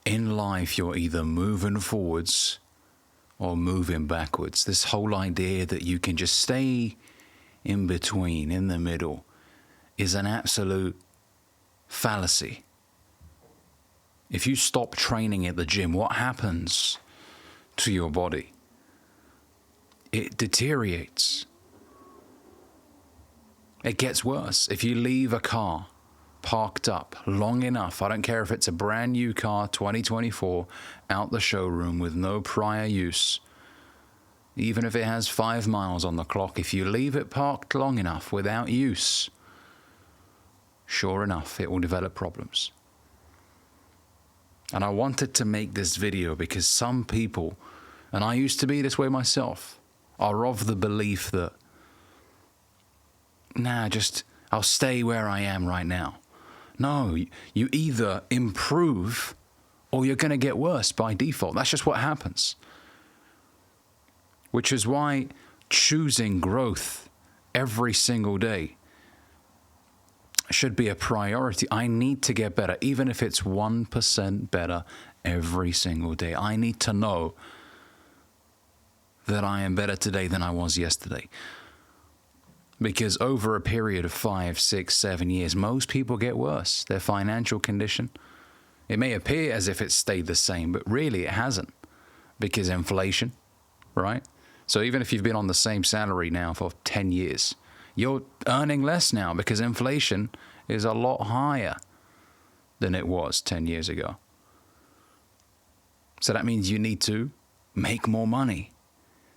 in life, you're either moving forwards or moving backwards. This whole idea that you can just stay in between, in the middle, is an absolute fallacy. If you stop training at the gym, what happens to your body? It deteriorates. It gets worse. If you leave a car parked up long enough, I don't care if it's a brand new car, 2024, out the showroom with no prior use, even if it has 5 miles on the clock, if you leave it parked long enough without use, sure enough, it will develop problems. And I wanted to make this video because some people, and I used to be this way myself, are of the belief that, I'll stay where I am right now. No, you either improve or you're going to get worse by default. That's just what happens. Which is why choosing growth every single day should be a priority. I need to get better, even if it's 1% better every single day. I need to know that I am better today than I was yesterday. Because over a period of 5, 6, 7 years, most people get worse. Their financial condition, it may appear as if it's stayed the same, but really it hasn't. Because inflation, right? So even if you've been on the same salary now for 10 years, you're earning less now because inflation is a lot higher than it was 10 years ago. So that means you need to make more money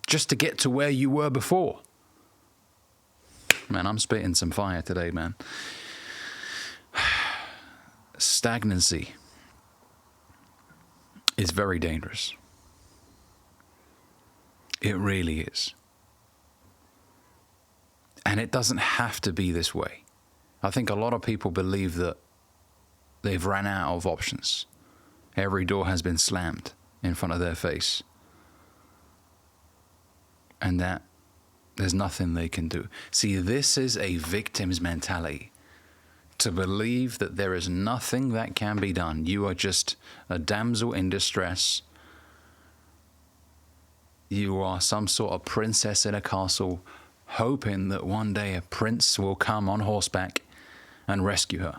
just to get to where you were before. Man, I'm spitting some fire today, man. Stagnancy is very dangerous. It really is. And it doesn't have to be this way. I think a lot of people believe that they've ran out of options. Every door has been slammed in front of their face. And that there's nothing they can do. See, this is a victim's mentality. To believe that there is nothing that can be done. You are just a damsel in distress. You are some sort of princess in a castle, hoping that one day a prince will come on horseback and rescue her.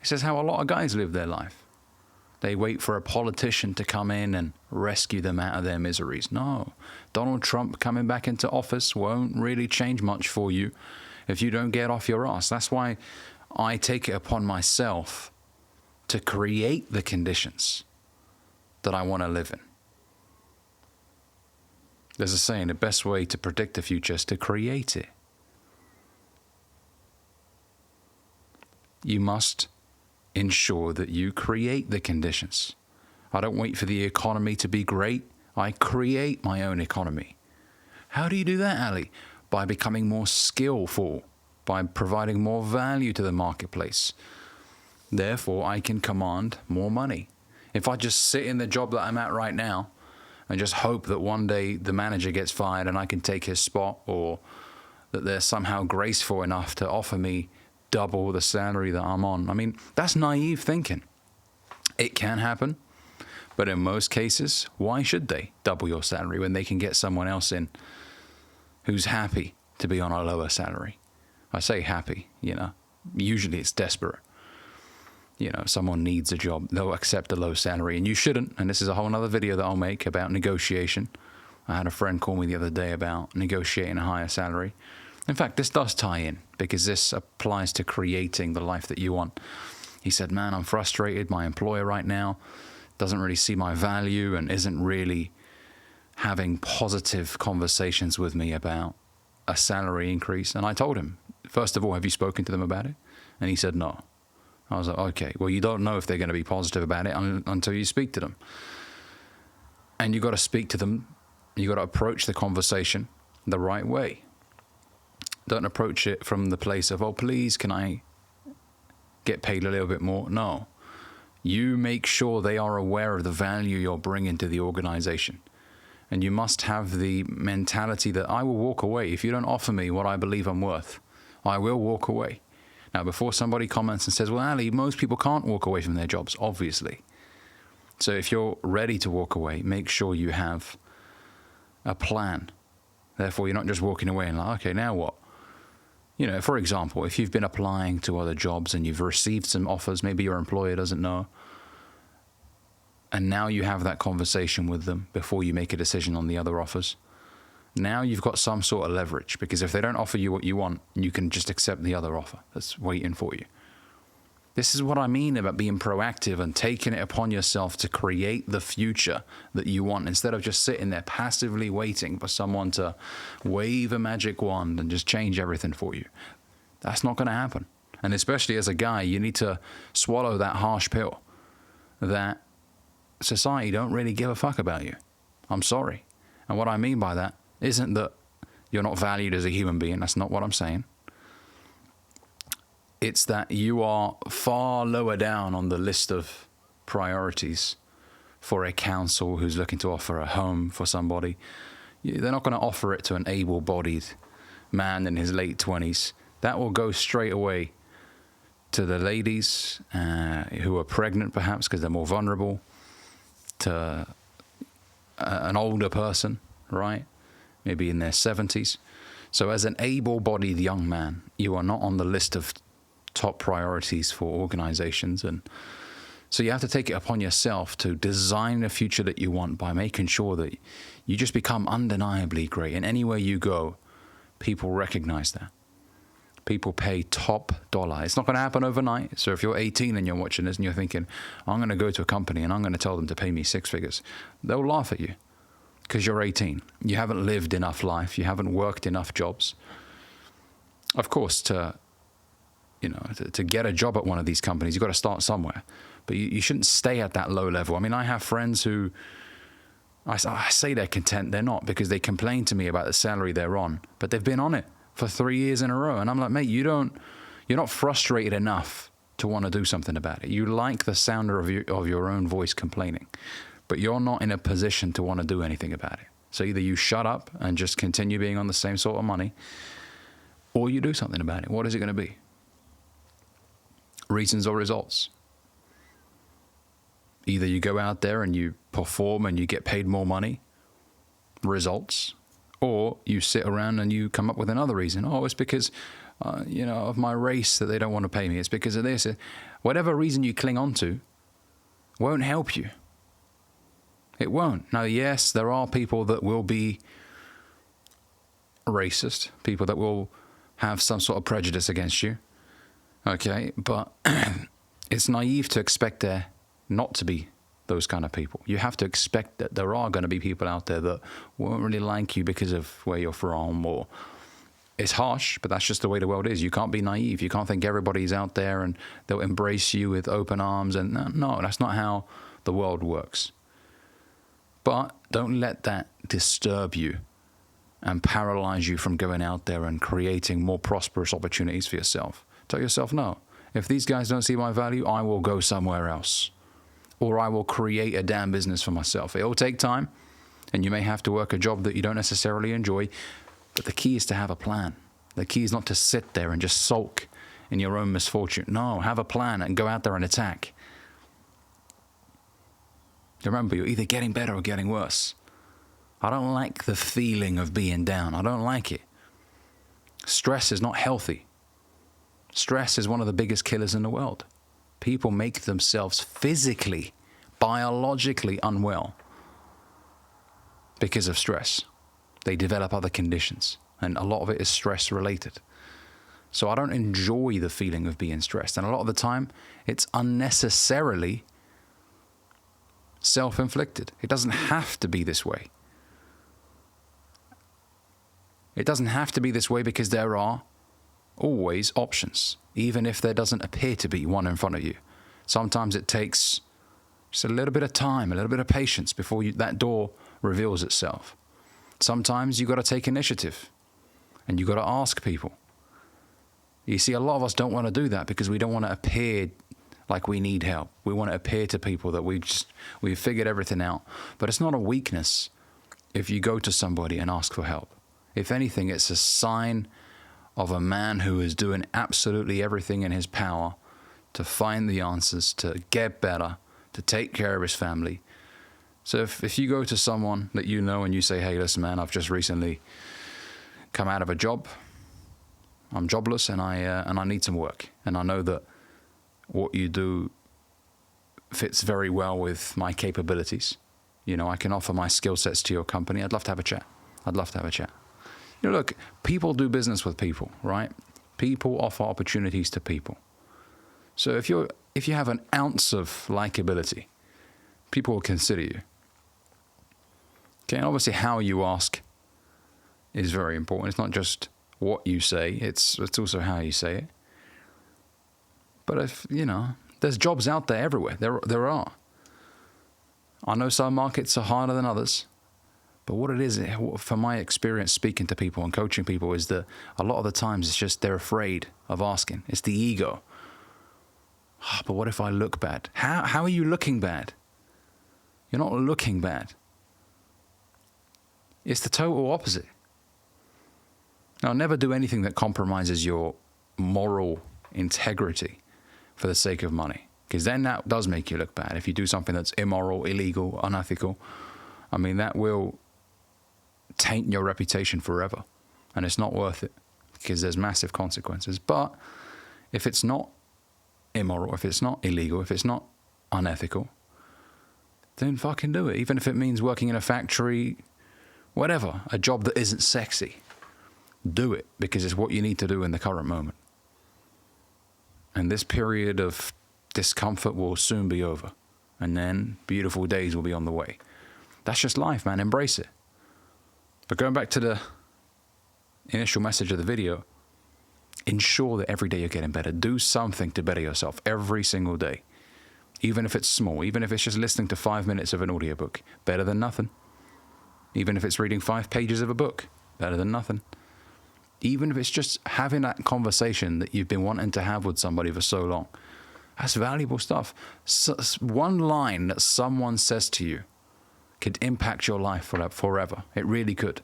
This is how a lot of guys live their life. They wait for a politician to come in and rescue them out of their miseries. No, Donald Trump coming back into office won't really change much for you if you don't get off your ass. That's why I take it upon myself to create the conditions that I want to live in. There's a saying, the best way to predict the future is to create it. You must ensure that you create the conditions. I don't wait for the economy to be great. I create my own economy. How do you do that, Ali? By becoming more skillful, by providing more value to the marketplace. Therefore, I can command more money. If I just sit in the job that I'm at right now and just hope that one day the manager gets fired and I can take his spot, or that they're somehow graceful enough to offer me double the salary that I'm on. I mean, that's naive thinking. It can happen, but in most cases, why should they double your salary when they can get someone else in who's happy to be on a lower salary? I say happy, usually it's desperate. Someone needs a job, they'll accept a low salary, and you shouldn't. And this is a whole other video that I'll make about negotiation. I had a friend call me the other day about negotiating a higher salary. In fact, this does tie in because this applies to creating the life that you want. He said, man, I'm frustrated. My employer right now doesn't really see my value and isn't really having positive conversations with me about a salary increase. And I told him, first of all, have you spoken to them about it? And he said, no. I was like, okay, well, you don't know if they're going to be positive about it until you speak to them. And you got to speak to them. You got to approach the conversation the right way. Don't approach it from the place of, oh, please, can I get paid a little bit more? No. You make sure they are aware of the value you're bringing to the organization. And you must have the mentality that I will walk away. If you don't offer me what I believe I'm worth, I will walk away. Now, before somebody comments and says, well, Ali, most people can't walk away from their jobs, obviously. So if you're ready to walk away, make sure you have a plan. Therefore, you're not just walking away and like, okay, now what? You know, for example, if you've been applying to other jobs and you've received some offers, maybe your employer doesn't know, and now you have that conversation with them before you make a decision on the other offers. Now you've got some sort of leverage, because if they don't offer you what you want, you can just accept the other offer that's waiting for you. This is what I mean about being proactive and taking it upon yourself to create the future that you want, instead of just sitting there passively waiting for someone to wave a magic wand and just change everything for you. That's not going to happen. And especially as a guy, you need to swallow that harsh pill that society don't really give a fuck about you. I'm sorry. And what I mean by that isn't that you're not valued as a human being. That's not what I'm saying. It's that you are far lower down on the list of priorities for a council who's looking to offer a home for somebody. They're not going to offer it to an able-bodied man in his late 20s. That will go straight away to the ladies who are pregnant, perhaps because they're more vulnerable, to an older person, right? Maybe in their 70s. So as an able-bodied young man, you are not on the list of top priorities for organizations. And so you have to take it upon yourself to design the future that you want by making sure that you just become undeniably great. And anywhere you go, people recognize that. People pay top dollar. It's not going to happen overnight. So if you're 18 and you're watching this and you're thinking, I'm going to go to a company and I'm going to tell them to pay me 6 figures, they'll laugh at you because you're 18. You haven't lived enough life. You haven't worked enough jobs. Of course, to get a job at one of these companies, you've got to start somewhere. But you shouldn't stay at that low level. I mean, I have friends who, I say they're content. They're not, because they complain to me about the salary they're on. But they've been on it for 3 years in a row. And I'm like, mate, you're not frustrated enough to want to do something about it. You like the sound of your own voice complaining. But you're not in a position to want to do anything about it. So either you shut up and just continue being on the same sort of money, or you do something about it. What is it going to be? Reasons or results? Either you go out there and you perform and you get paid more money, results, or you sit around and you come up with another reason. Oh, it's because, of my race that they don't want to pay me. It's because of this. Whatever reason you cling on to won't help you. It won't. Now, yes, there are people that will be racist, people that will have some sort of prejudice against you. Okay, but it's naive to expect there not to be those kind of people. You have to expect that there are going to be people out there that won't really like you because of where you're from, or it's harsh, but that's just the way the world is. You can't be naive. You can't think everybody's out there and they'll embrace you with open arms. And no, that's not how the world works. But don't let that disturb you and paralyze you from going out there and creating more prosperous opportunities for yourself. Tell yourself, no, if these guys don't see my value, I will go somewhere else. Or I will create a damn business for myself. It will take time, and you may have to work a job that you don't necessarily enjoy, but the key is to have a plan. The key is not to sit there and just sulk in your own misfortune. No, have a plan and go out there and attack. Remember, you're either getting better or getting worse. I don't like the feeling of being down. I don't like it. Stress is not healthy. Stress is one of the biggest killers in the world. People make themselves physically, biologically unwell because of stress. They develop other conditions, and a lot of it is stress related. So I don't enjoy the feeling of being stressed. And a lot of the time, it's unnecessarily self-inflicted. It doesn't have to be this way. It doesn't have to be this way because there are always options, even if there doesn't appear to be one in front of you. Sometimes it takes just a little bit of time, a little bit of patience before that door reveals itself. Sometimes you've got to take initiative and you've got to ask people. You see, a lot of us don't want to do that because we don't want to appear like we need help. We want to appear to people that we've figured everything out. But it's not a weakness if you go to somebody and ask for help. If anything, it's a sign of a man who is doing absolutely everything in his power to find the answers, to get better, to take care of his family. So if you go to someone that you know and you say, hey, listen, man, I've just recently come out of a job. I'm jobless and I need some work. And I know that what you do fits very well with my capabilities. You know, I can offer my skill sets to your company. I'd love to have a chat. I'd love to have a chat. You know, look, people do business with people, right? People offer opportunities to people. So if you have an ounce of likability, people will consider you. Okay, and obviously how you ask is very important. It's not just what you say, it's also how you say it. But if, you know, there's jobs out there everywhere. There are. I know some markets are harder than others. But what it is, from my experience speaking to people and coaching people, is that a lot of the times it's just they're afraid of asking. It's the ego. Oh, but what if I look bad? How are you looking bad? You're not looking bad. It's the total opposite. Now, never do anything that compromises your moral integrity for the sake of money, because then that does make you look bad. If you do something that's immoral, illegal, unethical, I mean, that will taint your reputation forever, and it's not worth it because there's massive consequences. But if it's not immoral, if it's not illegal, if it's not unethical, then fucking do it. Even if it means working in a factory, whatever, a job that isn't sexy, do it because it's what you need to do in the current moment. And this period of discomfort will soon be over, and then beautiful days will be on the way. That's just life, man. Embrace it. But going back to the initial message of the video, ensure that every day you're getting better. Do something to better yourself every single day. Even if it's small, even if it's just listening to 5 minutes of an audiobook, better than nothing. Even if it's reading 5 pages of a book, better than nothing. Even if it's just having that conversation that you've been wanting to have with somebody for so long, that's valuable stuff. So, one line that someone says to you could impact your life forever. It really could.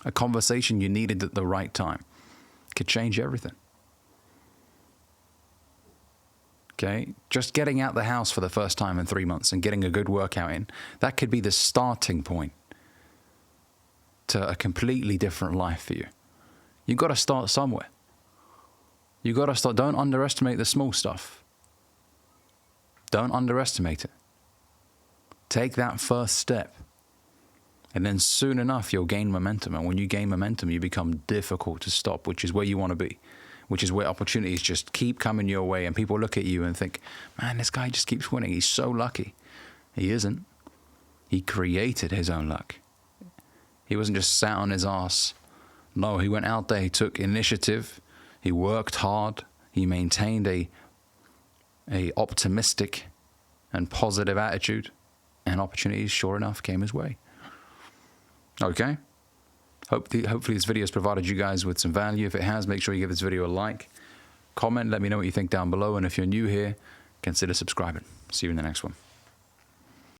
A conversation you needed at the right time could change everything. Okay? Just getting out the house for the first time in 3 months and getting a good workout in, that could be the starting point to a completely different life for you. You've got to start somewhere. You've got to start. Don't underestimate the small stuff. Don't underestimate it. Take that first step. And then soon enough, you'll gain momentum. And when you gain momentum, you become difficult to stop, which is where you want to be, which is where opportunities just keep coming your way. And people look at you and think, man, this guy just keeps winning. He's so lucky. He isn't. He created his own luck. He wasn't just sat on his ass. No, he went out there. He took initiative. He worked hard. He maintained a optimistic and positive attitude. And opportunities, sure enough, came his way. Okay? Hopefully this video has provided you guys with some value. If it has, make sure you give this video a like. Comment, let me know what you think down below. And if you're new here, consider subscribing. See you in the next one.